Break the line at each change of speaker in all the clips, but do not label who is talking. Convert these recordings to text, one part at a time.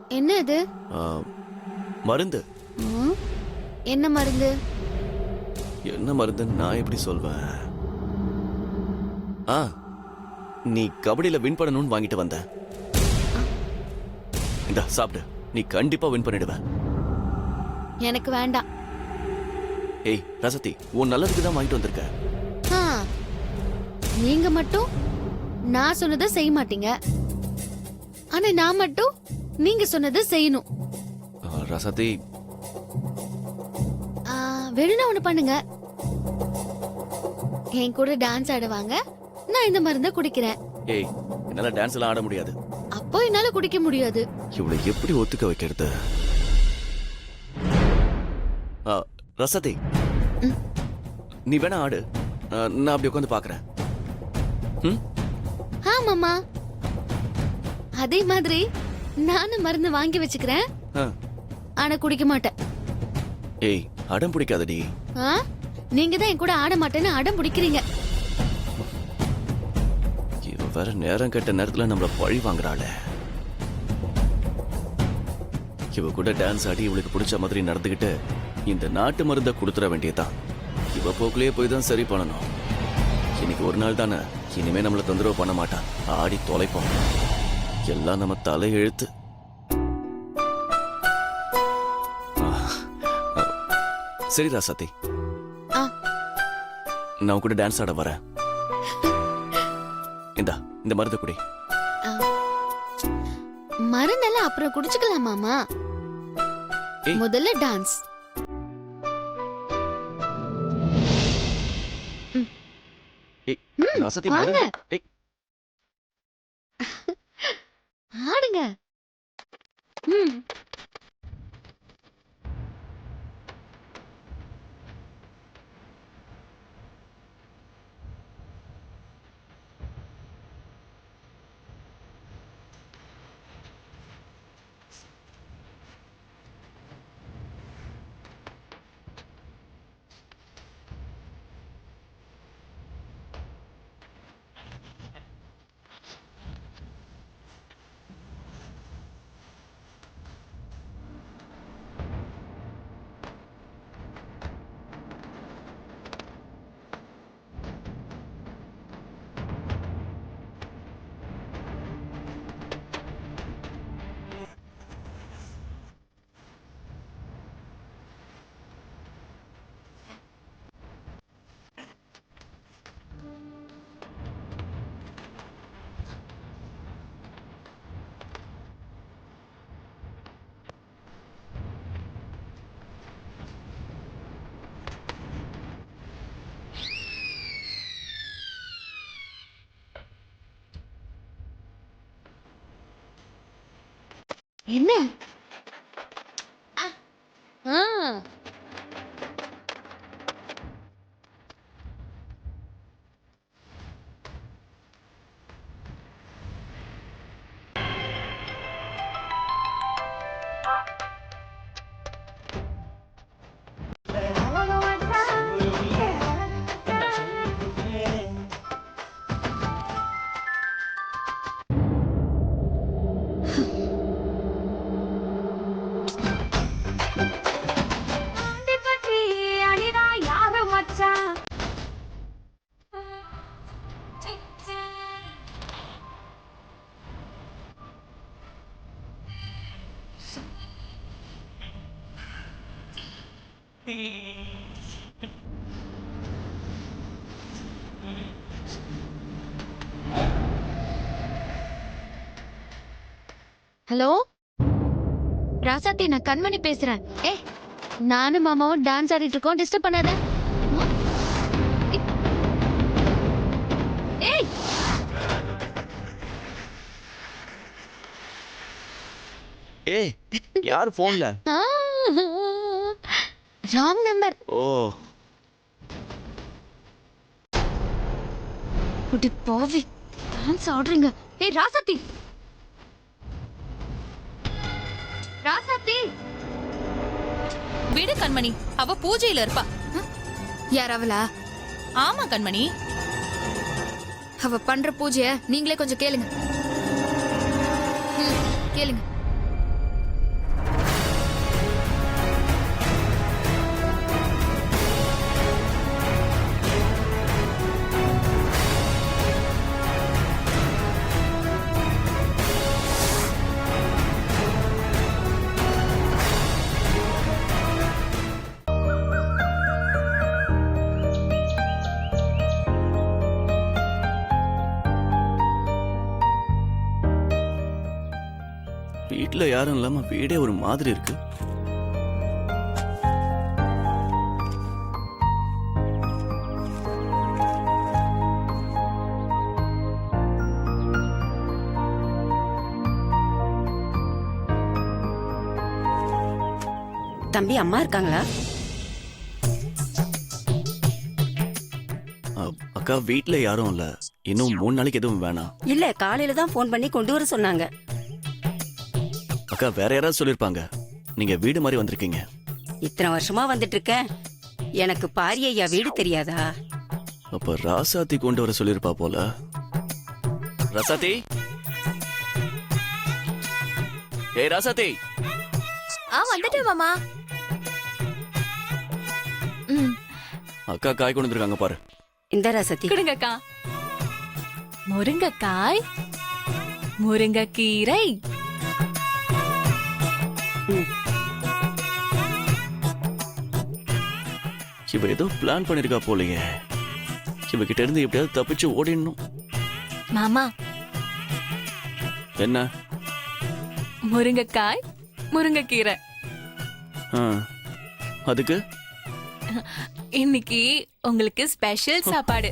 என்ன இது?
ஆ, மருந்து.
ம், என்ன மருந்து?
என்ன மருந்துன்னு நான் எப்படி சொல்வேன்? ஆ, நீ கபடியில வின் பண்ணணும்னு வாங்கிட்டு வந்த. இந்தா சாப்பிடு. நீ கண்டிப்பா வின் பண்ணிடுவ.
எனக்கு வேண்டாம்.
ஏய் ரசதி, உன் நல்லதுக்கு தான் வாங்கிட்டு வந்திருக்க.
ஆ, நீங்க மட்டும் நான் சொன்னதை செய்ய மாட்டீங்க. ஆனா நான் மட்டும் நீங்க சொன்னதை செய்யணும்.
ரசதி,
வேணும்னா ஒண்ணு பண்ணுங்க. என் கூட டான்ஸ் ஆடுவாங்க, நான் இந்த மருந்தை குடிக்கிறேன்.
ஏய் என்னால டான்ஸ் எல்லாம் ஆட முடியாது.
அப்போ என்னால குடிக்க முடியாது.
இவளை எப்படி ஒத்துக்க வைக்கிறது? ரசதி, நீ வேணா ஆடு, நான் அப்படி உட்காந்து பாக்குறேன்.
ஆமாமா, அதே மாதிரி நானும் மருந்து வாங்கி வச்சுக்கிறேன். ஆனா குடிக்க மாட்டேன்.
ஏய் அடம் பிடிக்காதடி.
நீங்க தான் என் கூட ஆட மாட்டேன்னு அடம் பிடிக்கிறீங்க.
இவ வேற நேரம் கெட்ட நேரத்துல நம்மள பழி வாங்குறாளே. இவ கூட டான்ஸ் ஆடி இவளுக்கு பிடிச்ச மாதிரி நடந்துகிட்டு இந்த நாட்டு மருந்தை கொடுத்துட வேண்டியதுதான். இவ போக்குலயே போய் தான் சரி பண்ணணும். இன்னைக்கு ஒரு நாள் தானே, இனிமே நம்மள தொந்தரவு பண்ண மாட்டான். ஆடி தொலைப்போம். எல்லாம் நம்ம தலை எழுத்து. சரி ராசாத்தி, நான் கூட டான்ஸ் ஆட வரேன். இந்த மருந்து குடி.
மருந்தெல்லாம் அப்புறம் குடிச்சுக்கலாம் மாமா. முதல்ல டான்ஸ். வாங்க. ஆடுங்க. என்ன? ஹலோ ராசாத்தி, நான் கண்மணி பேசுறேன். நானும் மாமாவும் டான்ஸ் ஆடிட்டு இருக்கோம், டிஸ்டர்ப் பண்ணாத. ஏய்
ஏய் யார் போன்ல?
Wrong number.
ஓ
குட்டி பாவி, டான்ஸ் ஆடுறீங்க. ஏய் ராசாத்தி, ராசாத்தி
விடு கண்மணி, அவ பூஜையில இருப்பா.
யார் அவளா?
ஆமா கண்மணி,
அவ பண்ற பூஜைய நீங்களே கொஞ்சம் கேளுங்க. கேளுங்க.
வீட்ல யாரும் இல்லாம வீடே ஒரு மாதிரி இருக்கு.
தம்பி அம்மா இருக்காங்களா?
அக்கா வீட்ல யாரும் இல்ல. இன்னும் 3 நாளைக்கு எதுவும் வேணாம்.
இல்ல காலையில தான் ஃபோன் பண்ணி கொண்டு வர சொன்னாங்க.
அக்கா வேற யாராவது சொல்லிருப்பாங்க. நீங்க வீடு மாதிரி வந்திருக்கீங்க.
இத்தனை வருஷமா வந்துட்டு இருக்கேன், எனக்கு பாரி ஐயா வீடு தெரியாதா?
அப்ப ராசாத்தி கொண்டு வர சொல்லிருப்பா போல. ராசாத்தி, ஏய் ராசாத்தி.
வந்துட்டேன் மாமா.
அக்கா காய் கொண்டு வந்திருக்காங்க பாரு.
இந்த ரசத்தி
கொடுங்கக்கா. முருங்கைக்காய், முருங்கைக்கீரை.
இவ ஏதோ பிளான் பண்ணிருக்கா போலயே. இவகிட்ட இருந்து எப்படியாவது தப்பிச்சு ஓடிடணும்.
மாமா,
என்ன?
முருங்கைக்காய், முருங்கைக்கீரை.
ஆ, அதுக்கு
இன்னைக்கு உங்களுக்கு ஸ்பெஷல் சாப்பாடு.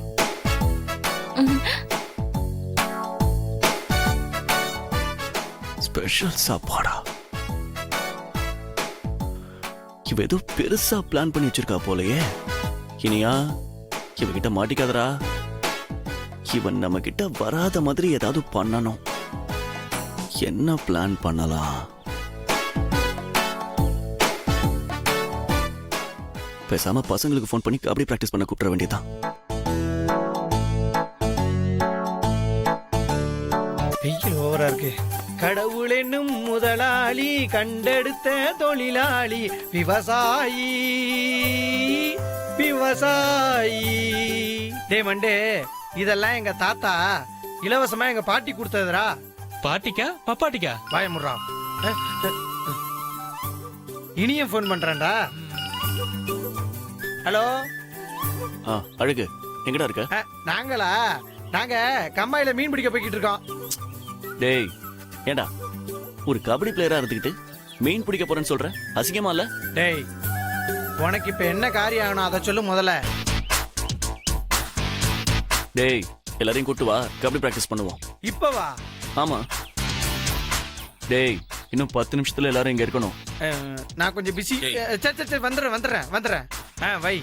ஸ்பெஷல் சாப்பாடா? இவ ஏதோ பெருசா பிளான் பண்ணி வச்சிருக்கா போலயே. இனியா இவகிட்ட மாட்டிக்காதரா. இவன் நம்ம கிட்ட வராத மாதிரி ஏதாவது பண்ணணும். என்ன பிளான் பண்ணலாம்? பேசாம பசங்களுக்கு ஃபோன் பண்ணி கபடி பிராக்டிஸ் பண்ண கூப்பிட வேண்டியதான்.
வெயில் ஓவரா இருக்கு. கடவுள் என்னும் முதலாளி, கண்டெடுத்த தொழிலாளி, விவசாயி விவசாயி. டே மண்டே, இதெல்லாம் எங்க தாத்தா இலவசமா எங்க பாட்டி கொடுத்ததுரா.
பாட்டிக்கா பப்பாட்டிக்கா?
பயமுறா. இனியும் ஃபோன் பண்றேன்டா. ஹலோ.
அழகு எங்கடா இருக்க?
நாங்களா? நாங்க கம்மாயில மீன் பிடிக்க போய்கிட்டு இருக்கோம்.
டேய் ஏண்டா ஒரு கபடி பிளேயரா இருந்துகிட்டு மீன் பிடிக்க போறேன்னு சொல்ற? அசிங்கமா இல்ல?
டேய் உனக்கு இப்ப என்ன காரியம் ஆகணும் அதை சொல்லு முதல்ல.
டேய் எல்லாரையும் கூட்டு வா, கபடி பிராக்டிஸ் பண்ணுவோம்.
இப்ப வா.
ஆமா. டேய் இன்னும் 10 நிமிஷத்துல எல்லாரும் இங்க இருக்கணும்.
நான் கொஞ்சம் பிஸி. சரி வந்துடுறேன். வை.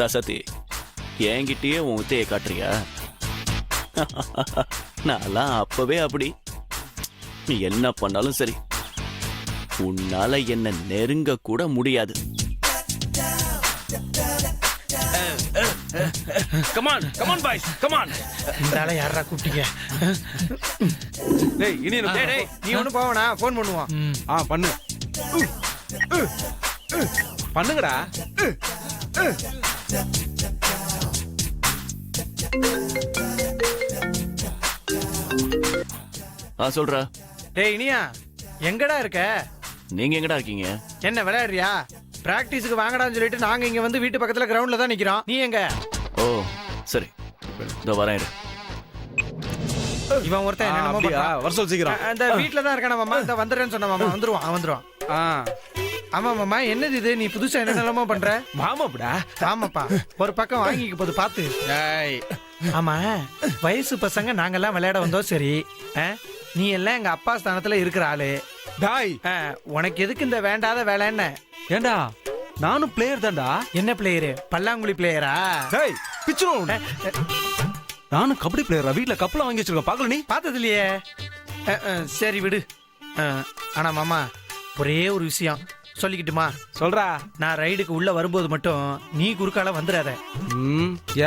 ராசாத்தி, என்கிட்டயே உன் உத்தையை காட்டுறியா? நான்லாம் அப்பவே அப்படி. நீ என்ன பண்ணாலும் சரி, உன்னால என்ன நெருங்க கூட முடியாது.
Come on come on boys come on.
இந்தால யாரா கூப்பிட்டீங்க?
டேய் இனி
டேய் நீ ஒண்ணு போவனா, ஃபோன் பண்ணுவான்.
பண்ணு பண்ணுங்கடா.
சொல்றா.
டேய் இனியா எங்கடா இருக்க?
நீங்க எங்கடா இருக்கீங்க?
என்ன விளையாடுறியா? பிராக்டிஸ்க்கு வாங்கடான்னு சொல்லிட்டு நாங்க இங்க வந்து வீட்டு பக்கத்துல கிரவுண்ட்ல தான் நிக்கிறோம். நீ எங்க?
ஓ சரி, இதோ வரேன் இரு.
இவன் ஒருத்தன் என்னமோ பண்றான்.
வர சொல் சீக்கிரம்.
அந்த வீட்ல தான் இருக்கான மாமா. இந்த வந்துறேன்னு சொன்ன மாமா. வந்துருவான். ஆமா மாமா, என்னது இது? நீ புதுசா என்னென்னமோ பண்ற?
மாமாப்படா.
ஆமாப்பா, ஒரு பக்கம் வாங்கிக்க போது பாத்து. ஆமா, வயசு பசங்க நாங்கெல்லாம் விளையாட வந்தோம். சரி, நீ எல்லாம் எங்க அப்பா ஸ்தானத்துல இருக்கிற ஆளு.
டாய்
உனக்கு எதுக்கு இந்த வேண்டாத வேலை? என்ன
ஏண்டா நானும் பிளேயர் தான்டா.
என்ன பிளேயரு? பல்லாங்குழி பிளேயரா?
டேய் பிச்சுறோம். நானும் கபடி பிளேயரா. வீட்ல கப்பலாம் வாங்கி வச்சிருக்க, பாக்கல நீ?
பார்த்தது இல்லையே. சரி விடு. ஆனா மாமா, ஒரே ஒரு விஷயம் சொல்லிக்கிட்டுமா?
சொல்றா.
நான் ரைடுக்கு உள்ள வரும்போது மட்டும் நீ குறுக்கால வந்துடாத.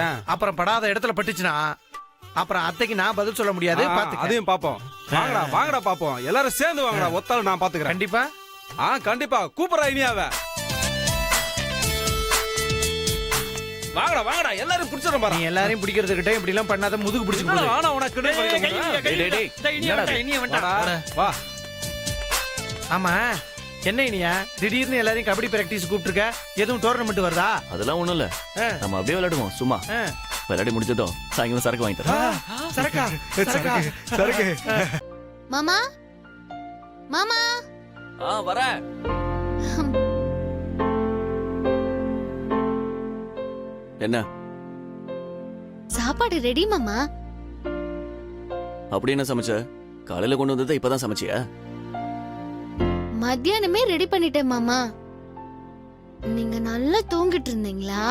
ஏன்?
அப்புறம் படாத இடத்துல பட்டுச்சுன்னா அப்புறம் அத்தைக்கு நான் பதில் சொல்ல முடியாது.
அதையும் பாப்போம். வாங்கடா பாப்போம். எல்லாரும் சேர்ந்து வாங்கடா. ஒத்தால நான் பாத்துக்கிறேன்.
கண்டிப்பா.
கண்டிப்பா கூப்பிடுறா இனியாவ. வாங்கடா எல்லாரும் பிடிச்சிடும் பாரு.
நீ எல்லாரையும் பிடிக்கிறதுக்கிட்ட இப்படி எல்லாம் பண்ணாத, முதுகு பிடிச்சு.
ஆனா உனக்கு வா.
ஆமா, என்ன இனியா திடீர்னு எல்லாரையும் கபடி பிராக்டிஸ் கூப்பிட்டுருக்க? எதுவும் டோர்னமெண்ட் வருதா?
அதெல்லாம் ஒண்ணும் இல்ல, நம்ம அப்படியே விளையாடுவோம் சும்மா. விளையாடி முடிஞ்சதும் சாயங்காலம் சரக்கு வாங்கிட்டு வரேன்.
சரக்கா சரக்கா
சரக்கு
மாமா மாமா
வரேன். என்ன
சாப்பாடு ரெடி மாமா.
அப்படி என்ன சமைச்ச? காலையில கொண்டு வந்ததை இப்பதான் சமைச்சியா?
மத்தியானமே ரெடி பண்ணிட்டேன் மாமா. நீங்க நல்லா தூங்கிட்டு இருந்தீங்களா?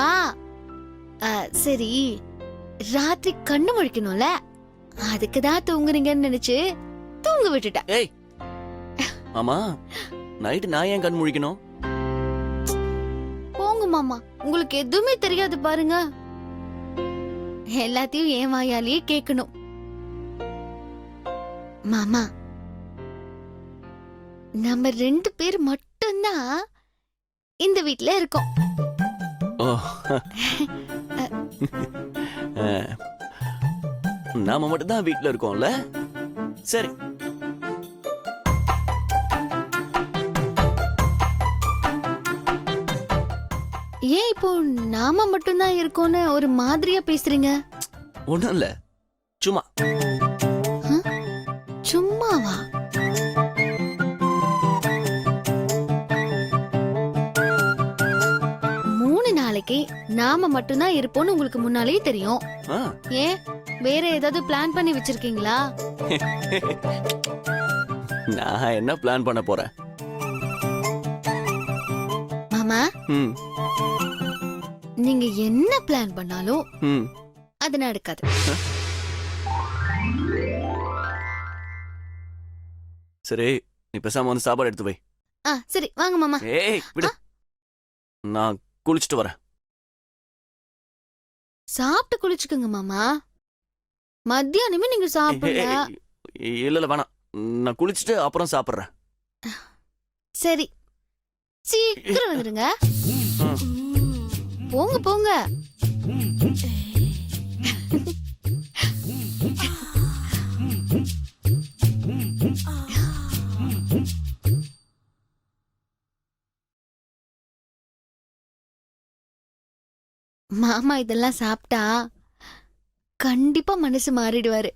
சரி, ராத்திரி கண்ணு முழிக்கணும்ல, அதுக்குதான் தூங்குறீங்கன்னு நினைச்சு தூங்க விட்டுட்டேன்.
ஏய் ஆமா, நைட்டு நான் ஏன் கண் முழிக்கணும்?
போங்க மாமா, உங்களுக்கு எதுவுமே தெரியாது பாருங்க. எல்லாத்தையும் என் வாயாலேயே கேட்கணும். மாமா, நம்ம 2 பேர் மட்டும்தான் இந்த வீட்ல இருக்கோம்.
ஓ. நாம மட்டும் தான் வீட்டுல இருக்கோம்ல. சரி,
ஏன் இப்போ நாம மட்டும்தான் இருக்கோம்னு ஒரு மாதிரியா பேசுறீங்க?
ஒண்ணும் இல்ல, சும்மா.
சும்மாவா? மூணு நாளைக்கு நாம மட்டும்தான் இருப்போம்னு உங்களுக்கு முன்னாலேயே தெரியும்.
ஆ,
ஏன் வேற ஏதாவது பிளான் பண்ணி வச்சிருக்கீங்களா?
நான் என்ன பிளான் பண்ண போறேன்?
மாமா,
ம்,
நீங்க என்ன பிளான் பண்ணாலும்
ம்.
அது நடக்காது.
சரி, நீ பேசாம வந்து சாப்பாடு எடுத்து வை.
சரி வாங்க மாமா.
ஏய் விடு, நான் குளிச்சுட்டு வரேன்.
சாப்பிட்டு குளிச்சுக்குங்க மாமா. மத்தியானமே நீங்க சாப்பிடல.
இல்ல இல்ல வேணாம், நான் குளிச்சுட்டு அப்புறம் சாப்பிடுறேன்.
சரி, சீக்கிரம் வந்துடுங்க. போங்க போங்க. மாமா இதெல்லாம் சாப்பிட்டா கண்டிப்பா மனசு மாறிடுவாரு.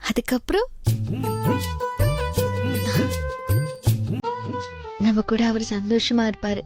அதுக்கப்புறம் நம்ம கூட அவர் சந்தோஷமா இருப்பாரு.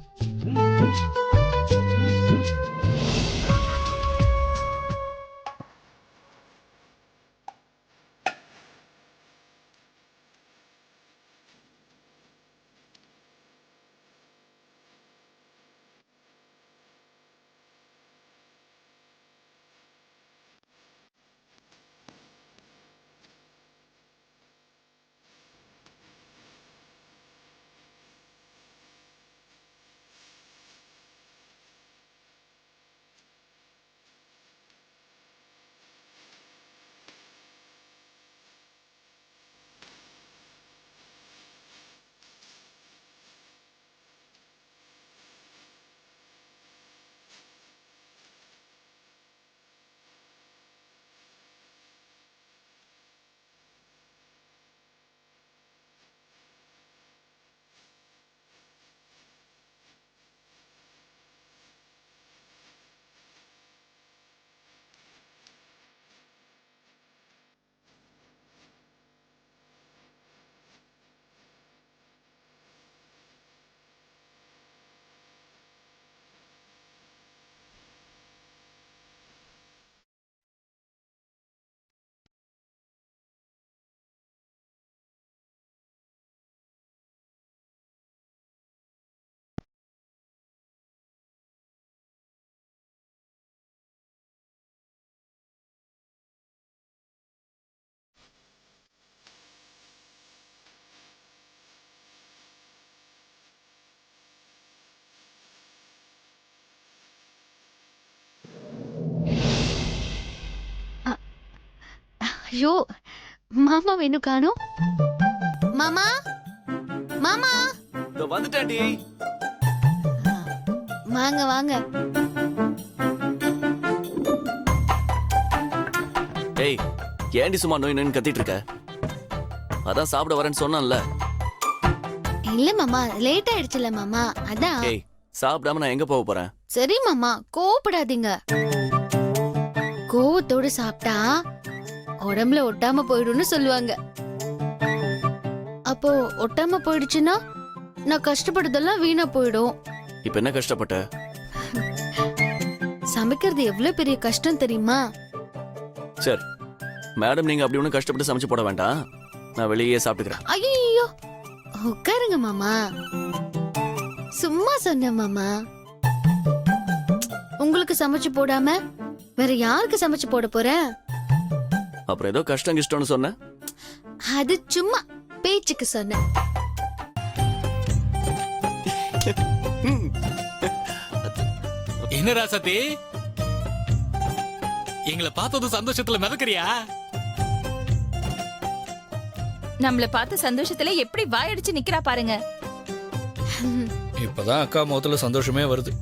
ஐயோ, மாமா வேணும் காணோம். மாமா மாமா
இதோ வந்துட்டேன்டி.
வாங்க வாங்க.
ஏய், ஏன்டி சும்மா நோய் நோயின்னு கத்திட்டு இருக்க? அதான் சாப்பிட வரேன்னு சொன்னேன்ல.
இல்ல மாமா, லேட் ஆயிடுச்சுல மாமா, அதான்.
ஏய், சாப்பிடாம நான் எங்க போக போறேன்?
சரி மாமா, கோவப்படாதீங்க. கோவத்தோட சாப்பிட்டா உடம்புல ஒட்டாம போயிடும்னு சொல்லுவாங்க. அப்போ ஒட்டாம போயிடுச்சுன்னா நான் கஷ்டப்படுறதெல்லாம் வீணா போயிடும்.
இப்ப என்ன கஷ்டப்பட்ட?
சமைக்கிறது எவ்வளவு பெரிய கஷ்டம் தெரியுமா?
சரி மேடம், நீங்க அப்படி ஒன்றும் கஷ்டப்பட்டு சமைச்சு போட வேண்டாம், நான் வெளியே சாப்பிட்டுக்கிறேன்.
ஐயோ, உட்காருங்க மாமா. சும்மா சொன்னேன் மாமா. உங்களுக்கு சமைச்சு போடாம வேற யாருக்கு சமைச்சு போட போறேன்?
அப்புறம் ஏதோ கஷ்டம் கிஷ்டம்னு சொன்னேன்.
அது சும்மா பேச்சுக்கு சொன்னேன்.
என்ன ராசாத்தி, எங்களை பார்த்தது சந்தோஷத்துல மிதக்கறியா?
நம்மள பார்த்த சந்தோஷத்துல எப்படி வாயடிச்சு நிக்கிறா பாருங்க.
இப்பதான் அக்கா முகத்துல சந்தோஷமே வருது.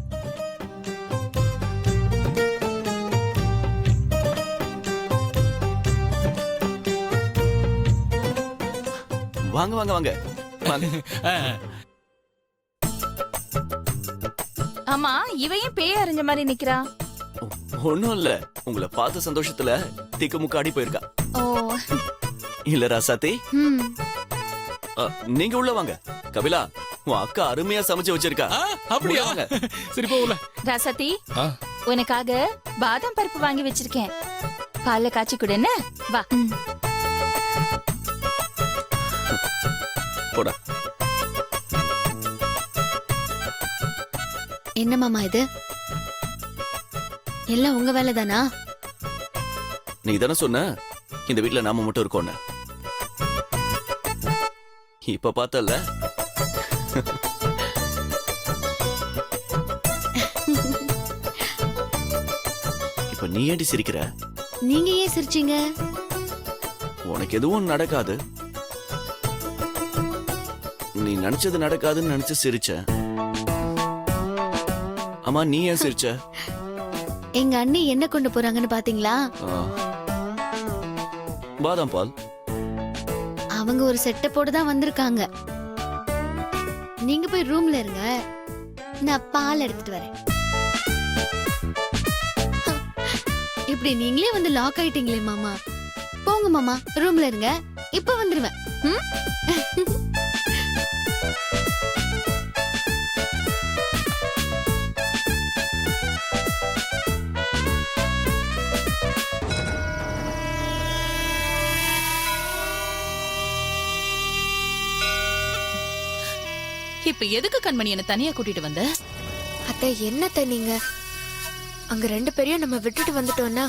வாங்க வாங்க வாங்க வாங்க.
ஆமா, இவையும் பேய் அறிஞ்ச மாதிரி நிக்கிறா.
ஒண்ணும் இல்ல, உங்களை பார்த்த சந்தோஷத்துல திக்குமுக்கு ஆடி போயிருக்கா.
ஓ,
இல்ல ராசாத்தி,
ம்.
நீங்க உள்ள வாங்க. கபிலா, உன் அக்கா அருமையா சமைச்சு வச்சிருக்கா.
அப்படியா?
உள்ள வாங்க.
சரி போகல.
ராசாத்தி, உனக்காக பாதாம் பருப்பு வாங்கி வச்சிருக்கேன். பால்ல காய்ச்சி கொடு என்ன? வா.
போடா.
என்ன மாமா இது? எல்லாம் உங்க வேலை தானா?
நீ தானே சொன்ன இந்த வீட்ல நாம மட்டும் இருக்கோன்னு. இப்ப பார்த்தல. இப்ப நீ ஏன்டி சிரிக்கிற?
நீங்க ஏன் சிரிச்சீங்க?
உனக்கு எதுவும் நடக்காது, நீ நினைச்சது நடக்காதுன்னு நினைச்சு சிரிச்ச. அம்மா நீ ஏன் சிரிச்ச?
எங்க அண்ணி என்ன கொண்டு போறாங்கன்னு பாத்தீங்களா?
பாதாம் பால்.
அவங்க ஒரு செட்டப்போட தான் வந்திருக்காங்க. நீங்க போய் ரூம்ல இருங்க, நான் பால் எடுத்துட்டு வரேன். இப்படி நீங்களே வந்து லாக் ஆயிட்டீங்களே மாமா. போங்க மாமா, ரூம்ல இருங்க, இப்ப வந்துருவேன். ம்?
இப்ப எதுக்கு கண்மணி என்ன தனியா கூட்டிட்டு வந்த?
அத்தை என்னத்த நீங்க அங்க ரெண்டு பேரையும் நம்ம விட்டுட்டு வந்துட்டோம்னா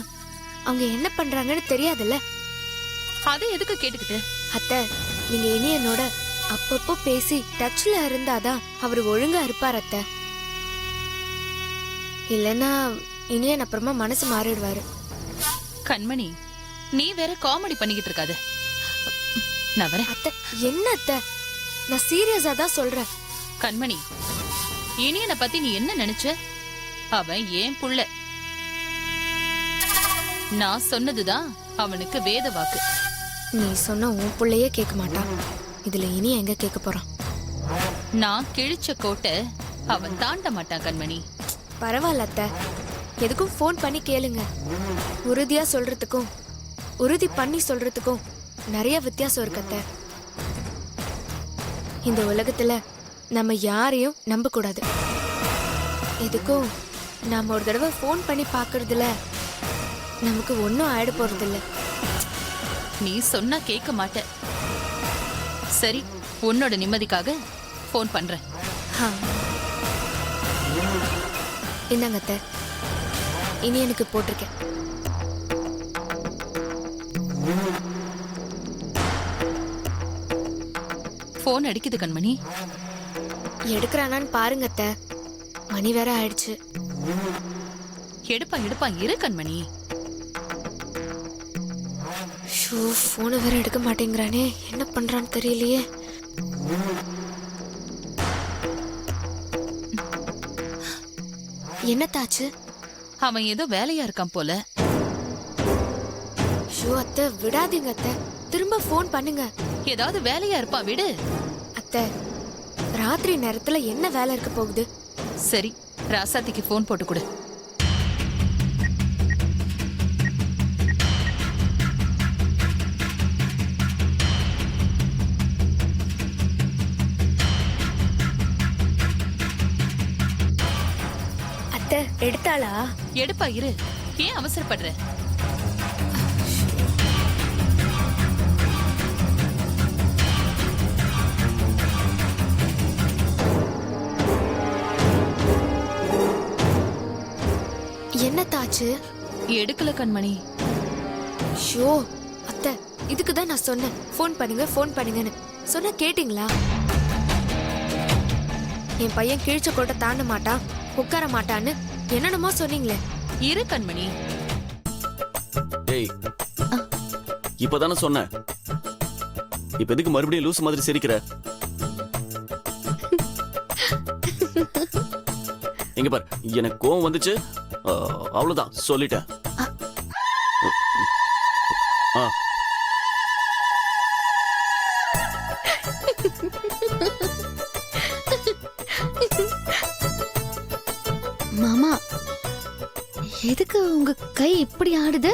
அவங்க என்ன பண்றாங்கன்னு தெரியாதுல்ல.
அதை எதுக்கு கேட்டுக்கிட்டு?
அத்தை நீங்க இனி என்னோட அப்பப்போ பேசி டச்ல இருந்தாதான் அவரு ஒழுங்கா இருப்பார் அத்தை. இல்லைன்னா இனியன் அப்புறமா மனசு மாறிடுவாரு.
கண்மணி, நீ வேற காமெடி பண்ணிக்கிட்டு இருக்காது. நான் வரேன்.
அத்தை என்ன அத்தை, நான் சீரியஸா தான் சொல்றேன்.
கண்மணி, இனியனை பத்தி நீ என்ன நினைச்ச? அவன் ஏன் புள்ள. நான் சொன்னதுதான் அவனுக்கு வேத வாக்கு.
நீ சொன்ன உன் பிள்ளையே கேட்க மாட்டான், இதுல இனி எங்க கேட்க போறான்?
நான் கிழிச்ச கோட்டை அவன் தாண்ட மாட்டான் கண்மணி.
பரவாயில்ல அத்தை, எதுக்கும் ஃபோன் பண்ணி கேளுங்க. உறுதியா சொல்றதுக்கும் உறுதி பண்ணி சொல்றதுக்கும் நிறைய வித்தியாசம் இருக்கு அத்தை. இந்த உலகத்துல நம்ம யாரையும் நம்ப கூடாது. எதுக்கும் நாம ஒரு தடவை ஃபோன் பண்ணி பாக்குறதுல நமக்கு ஒன்னும் ஆயிட போறது இல்ல.
நீ சொன்னா கேட்க மாட்ட. சரி, உன்னோட நிம்மதிக்காக ஃபோன் பண்றேன்.
இந்தாங்க அத்தை, இனி எனக்கு போட்டிருக்கேன்.
போன் அடிக்குது கண்மணி.
எடுக்கிறானான்னு பாருங்க அத்தை, மணி வேற ஆயிடுச்சு.
எடுப்பான் இரு கண்மணி.
ஷூ, போனை வேற எடுக்க மாட்டேங்கிறானே, என்ன பண்றான்னு தெரியலையே. என்னத்தாச்சு?
அவன் ஏதோ வேலையா இருக்கான் போல.
ஷூ அத்தை, விடாதீங்க அத்தை, திரும்ப ஃபோன் பண்ணுங்க.
ஏதாவது வேலையா இருப்பான், விடு.
அத்தை, ராத்திரி நேரத்துல என்ன வேலை இருக்க போகுது?
சரி, ராசாத்திக்கு போன் போட்டு கொடு.
எடுத்தாளா?
எடுப்பா இரு. ஏன் அவசரப்படுற?
என்ன தாச்சு?
எடுக்கல கண்மணி.
ஷோ அத்தை, இதுக்கு தான் நான் சொன்னேன் ஃபோன் பண்ணுங்கன்னு. சொன்னா கேட்டிங்களா? என் பையன் கீழ்ச்ச கோட்டை தாண்ட மாட்டான், உட்கார மாட்டான்னு என்னென்னமோ சொன்னீங்களே.
இரு கண்மணி.
ஏய், இப்பதானே சொன்னேன். இப்ப எதுக்கு மறுபடியும் லூஸ் மாதிரி சிரிக்கிற? இங்க பார், எனக்கு கோவம் வந்துச்சு, அவ்வளவுதான், சொல்லிட்டேன். ஆ.
மாமா, எதுக்கு உங்க கை இப்படி ஆடுது?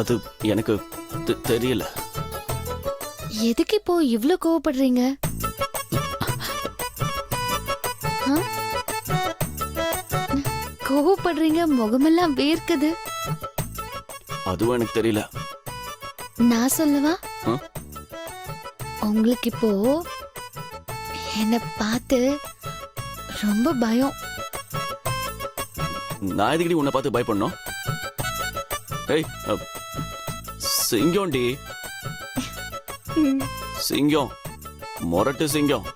அது எனக்கு தெரியல.
எதுக்கு இப்போ இவ்ளோ கோவப்படுறீங்க? ஆ? கோவப்படுறீங்க, முகமெல்லாம் வேர்க்குது.
அதுவும் எனக்கு தெரியல.
நான் சொல்லவா?
ஆ?
உங்களுக்கு இப்போ என்ன பார்த்து ரொம்ப பயம்.
நான் எதுக்கடி உன்னை பார்த்து பயப்படணும்? ஏய், சிங்கம்டி, சிங்கம், மொரட்டு சிங்கம்,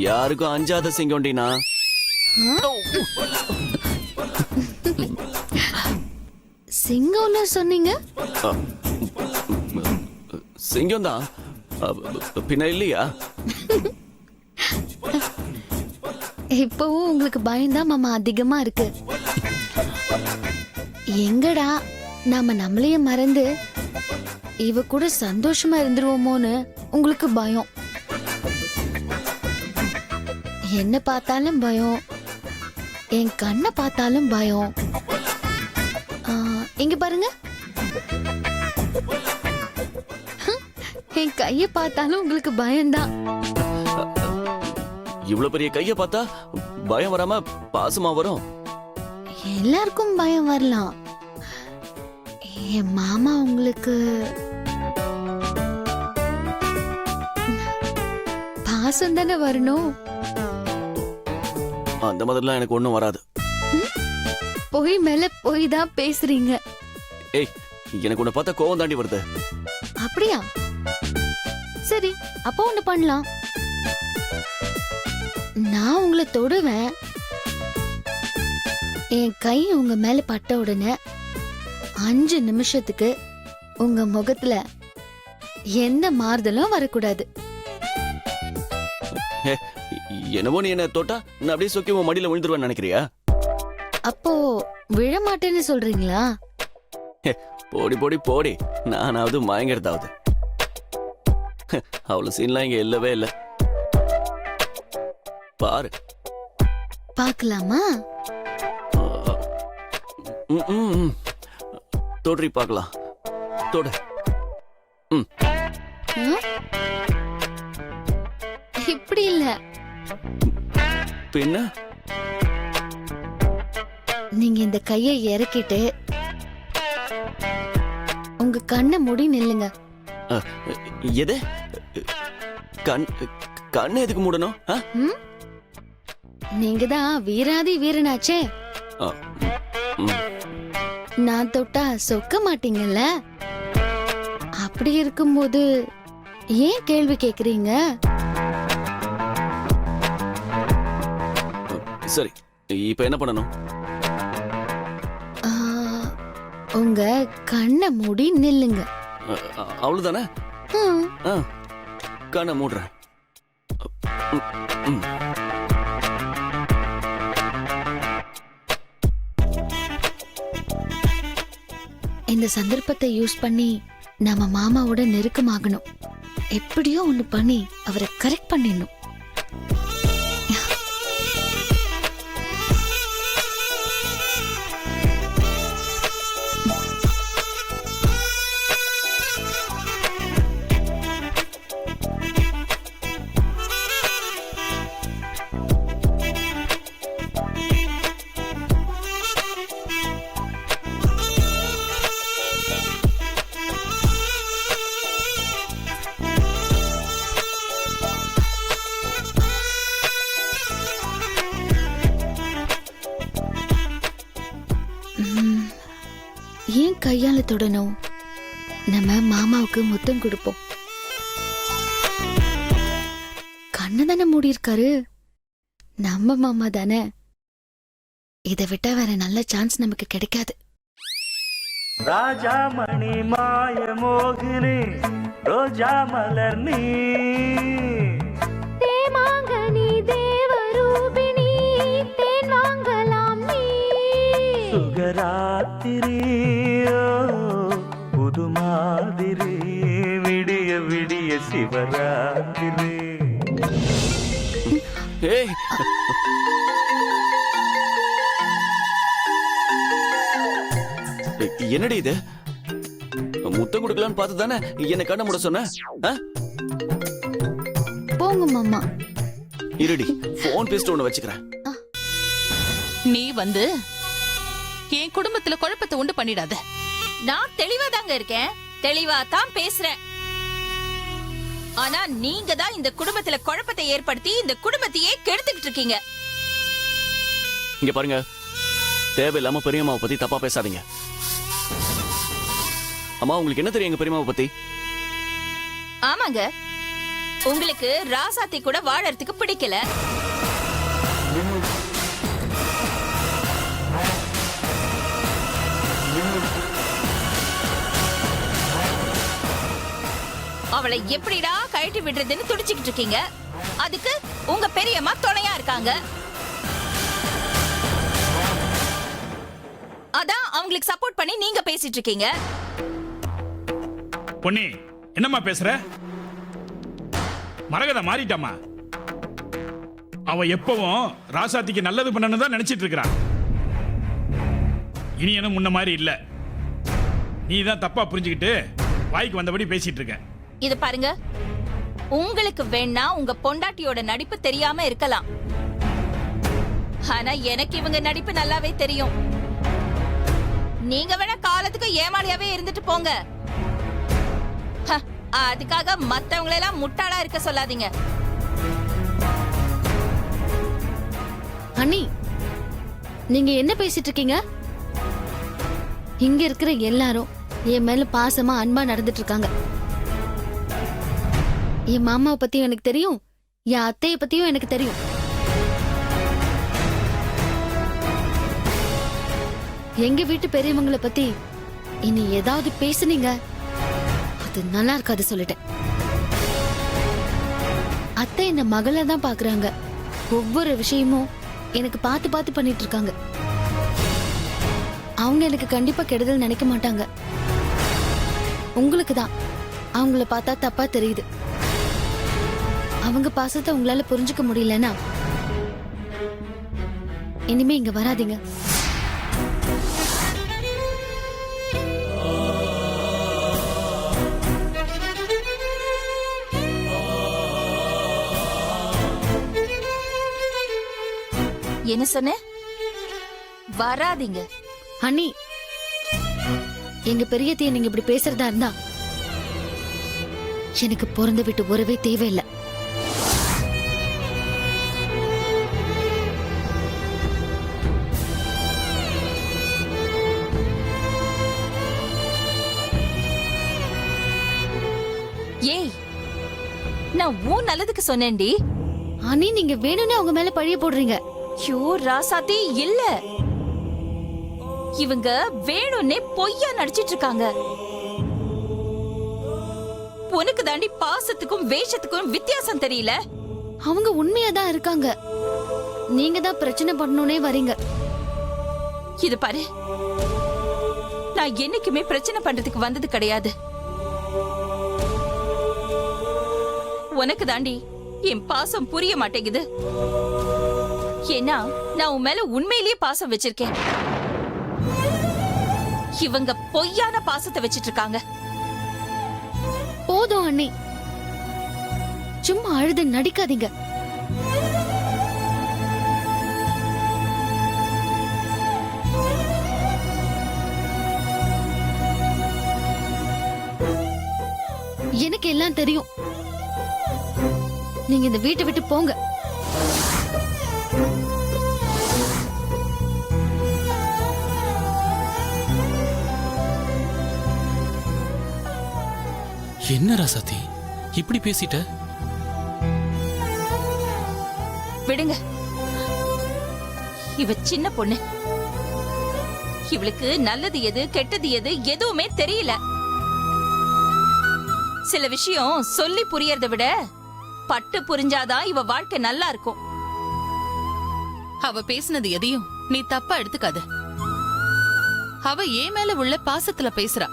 யாருக்கும் அஞ்சாத சிங்கம்டி நான்.
சிங்கம்னு சொன்னீங்க?
சிங்கம் தான், பின்ன இல்லையா?
இப்பவும் உங்களுக்கு பயம்தான் மாமா அதிகமா இருக்கு. எங்கடா நாம நம்மளையே மறந்து இவ கூட சந்தோஷமா இருந்துருவோமோன்னு உங்களுக்கு பயம். என்ன பார்த்தாலும் பயம், என் கண்ணை பார்த்தாலும் பயம். இங்க பாருங்க, என் கைய பார்த்தாலும் உங்களுக்கு பயம்தான்.
இவ்வளவு பெரிய கைய பார்த்தா பயம் வராம பாசமா வரும்?
எல்லாருக்கும் பயம் வரலாம். என் மாமா உங்களுக்கு பாசம் தானே வரணும்.
அந்த மாதிரிலாம் எனக்கு ஒண்ணும் வராது.
போய் மேல போய் தான் பேசுறீங்க.
ஏய், எனக்கு உன்னை பார்த்தா கோவம் தாண்டி வருது.
அப்படியா? சரி, அப்போ ஒண்ணு பண்ணலாம். நான் உங்களை தொடுவேன், என் கை உங்க மேல பட்ட உடனே 5 நிமிஷத்துக்கு உங்க முகத்துல எந்த மாறுதலும் வரக்கூடாது.
என்னவோ நீ என்ன தொட்டா நான் அப்படியே சொக்கி உன் மடியில விழுந்துருவேன்னு நினைக்கிறியா?
அப்போ விழமாட்டேன்னு சொல்றீங்களா?
போடி போடி போடி, நானாவது மயங்கிறதாவது. அவ்வளவு சீன்லாம் இங்க இல்லவே இல்ல. பாரு,
பார்க்கலாமா?
தோன்றி பார்க்கலாம். தொடு.
இப்படி இல்ல,
பின்ன
நீங்க இந்த கையை இறக்கிட்டு உங்க கண்ணை மூடி நில்லுங்க.
எது? கண்ணை எதுக்கு மூடணும்?
நீங்க தான் வீராதி வீரனாச்சே. நான் தொட்டா சொக்க மாட்டீங்கல்ல? அப்படி இருக்கும்போது ஏன் கேள்வி கேக்குறீங்க?
சரி, இப்ப என்ன பண்ணணும்?
உங்க கண்ணை மூடி நில்லுங்க.
அவ்வளவுதானே? கண்ணை மூடுறேன்.
இந்த சந்தர்ப்பத்தை யூஸ் பண்ணி நம்ம மாமாவோட நெருக்கமாகணும். எப்படியோ ஒண்ணு பண்ணி அவரை கரெக்ட் பண்ணிடணும். ஏன் கையால தொடணும்? நம்ம மாமாவுக்கு முத்தம் கொடுப்போம். கண்ணு தானே மூடி இருக்காரு, நம்ம மாமா தானே. இதை விட்டா வேற நல்ல சான்ஸ் நமக்கு கிடைக்காது.
ராஜாமணி மாய மோகினி ரோஜா மலர் நீ
தேமாங்கனி தேவரூபிணி தேன் வாங்கலாம் நீ.
சுகராத்திரி புது மாதிரி விடிய விடிய சிவராத்திரி.
ஏய் என்னடி இது? முத்தம் கொடுக்கலான்னு பார்த்து தானே என்ன கண்ண மூட சொன்ன?
போங்க மாமா.
இருடி, போன் பேசிட்டு ஒண்ணு வச்சுக்கிறேன்.
நீ வந்து என் குடும்பத்துல குழப்பத்தை உண்டு பண்ணிடாத.
நான் தெளிவா தாங்க இருக்கேன், தெளிவா தான் பேசுறேன். ஆனா நீங்க தான் இந்த குடும்பத்துல குழப்பத்தை ஏற்படுத்தி இந்த குடும்பத்தையே கெடுத்துக்கிட்டு இருக்கீங்க.
இங்க பாருங்க, தேவையில்லாம பெரியம்மாவை பத்தி தப்பா பேசாதீங்க. அம்மா, உங்களுக்கு என்ன தெரியும் எங்க பெரியம்மாவை பத்தி?
ஆமாங்க, உங்களுக்கு ராசாத்தி கூட வாழறதுக்கு பிடிக்கல. அவளை எப்படிடா கழட்டி விடுறதுன்னு துடிச்சுக்கிட்டு இருக்கீங்க. அதுக்கு உங்க பெரியம்மா துணையா இருக்காங்க. அதான் அவங்களுக்கு சப்போர்ட் பண்ணி நீங்க பேசிட்டு இருக்கீங்க.
பொன்னி, என்னம்மா பேசுற? மரகத மாறிட்டாமா. அவ எப்பவும் ராசாத்திக்கு நல்லது பண்ணணும் தான் நினைச்சிட்டு இருக்கிறான். இனி என்ன முன்ன மாதிரி இல்ல. நீ தான் தப்பா புரிஞ்சுக்கிட்டு வாய்க்கு வந்தபடி பேசிட்டு இருக்க.
இது பாருங்க, உங்களுக்கு வேணா உங்க பொண்டாட்டியோட நடிப்பு தெரியாம இருக்கலாம். ஆனா எனக்கு இவங்க நடிப்பு நல்லாவே தெரியும். நீங்க வேணா காலத்துக்கு ஏமாளியாவே இருந்துட்டு போங்க. அதுக்காக மத்தவங்களை எல்லாம் முட்டாளா இருக்க சொல்லாதீங்க.
அண்ணி, நீங்க என்ன பேசிட்டு இருக்கீங்க? இங்க இருக்கிற எல்லாரும் என் மேல பாசமா அன்பா நடந்துட்டு இருக்காங்க. என் மாமாவை பத்தியும் எனக்கு தெரியும், என் அத்தைய பத்தியும் எனக்கு தெரியும். எங்க வீட்டு பெரியவங்களை பத்தி இனி ஏதாவது பேசுனீங்க, அது நல்லா இருக்காது சொல்லிட்டேன். அத்தை என்ன மகளை தான் பாக்குறாங்க. ஒவ்வொரு விஷயமும் எனக்கு பார்த்து பார்த்து பண்ணிட்டு இருக்காங்க. அவங்க எனக்கு கண்டிப்பா கெடுதல் நினைக்க மாட்டாங்க. உங்களுக்கு தான் அவங்கள பார்த்தா தப்பா தெரியுது. அவங்க பாசத்தை உங்களால புரிஞ்சுக்க முடியலன்னா இனிமே இங்க வராதீங்க.
என்ன சொன்ன? வராதீங்க.
அண்ணி, எங்க பெரியத்தைய நீங்க இப்படி பேசுறதா இருந்தா எனக்கு பிறந்த வீட்டு உறவே தேவையில்லை.
ஏய், நான் உன் நல்லதுக்கு சொன்னேன்டி.
அண்ணி, நீங்க வேணும்னே அவங்க மேல பழிய போடுறீங்க.
ஐயோ ராசாத்தி, இல்ல, இவங்க வேணும்னே பொய்யா நடிச்சிட்டு இருக்காங்க. உனக்கு தாண்டி பாசத்துக்கும் வேஷத்துக்கும் வித்தியாசம் தெரியல.
அவங்க உண்மையா தான் இருக்காங்க. நீங்க தான் பிரச்சனை பண்ணணும்னே வரீங்க.
இது பாரு, நான் என்னைக்குமே பிரச்சனை பண்றதுக்கு வந்தது கிடையாது. உனக்கு தாண்டி என் பாசம் புரிய மாட்டேங்குது. ஏன்னா நான் உன் மேல உண்மையிலேயே பாசம் வச்சிருக்கேன். இவங்க பொய்யான பாசத்தை வச்சிட்டு இருக்காங்க.
போதும் அண்ணி, சும்மா அழுது நடிக்காதீங்க. எனக்கு எல்லாம் தெரியும். நீங்க இந்த வீட்டை விட்டு போங்க.
என்ன ராசாத்தி இப்படி பேசிட்ட?
விடுங்க. இவ சின்ன பொண்ணு. இவளுக்கு நல்லது எது கெட்டது எது எதுவுமே தெரியல. சில விஷயம் சொல்லி புரியறத விட பட்டு புரிஞ்சாதான் இவ வாழ்க்கை நல்லா இருக்கும்.
அவ பேசினது எதையும் நீ தப்பா எடுத்துக்காத. அவ ஏன் மேல உள்ள பாசத்துல பேசுறா.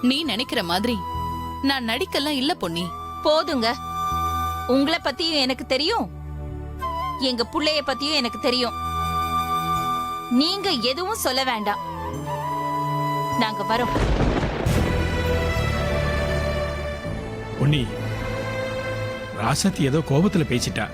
நீ நினைக்கிற மாதிரி நான் நடிக்கலாம் இல்ல பொன்னி.
போதுங்க. உங்களை பத்தியும் எனக்கு தெரியும், எங்க புள்ளைய பத்தியும் எனக்கு தெரியும். நீங்க எதுவும் சொல்ல வேண்டாம். நாங்க வரோம்.
பொன்னி, ராசாத்தி ஏதோ கோபத்துல பேசிட்டா.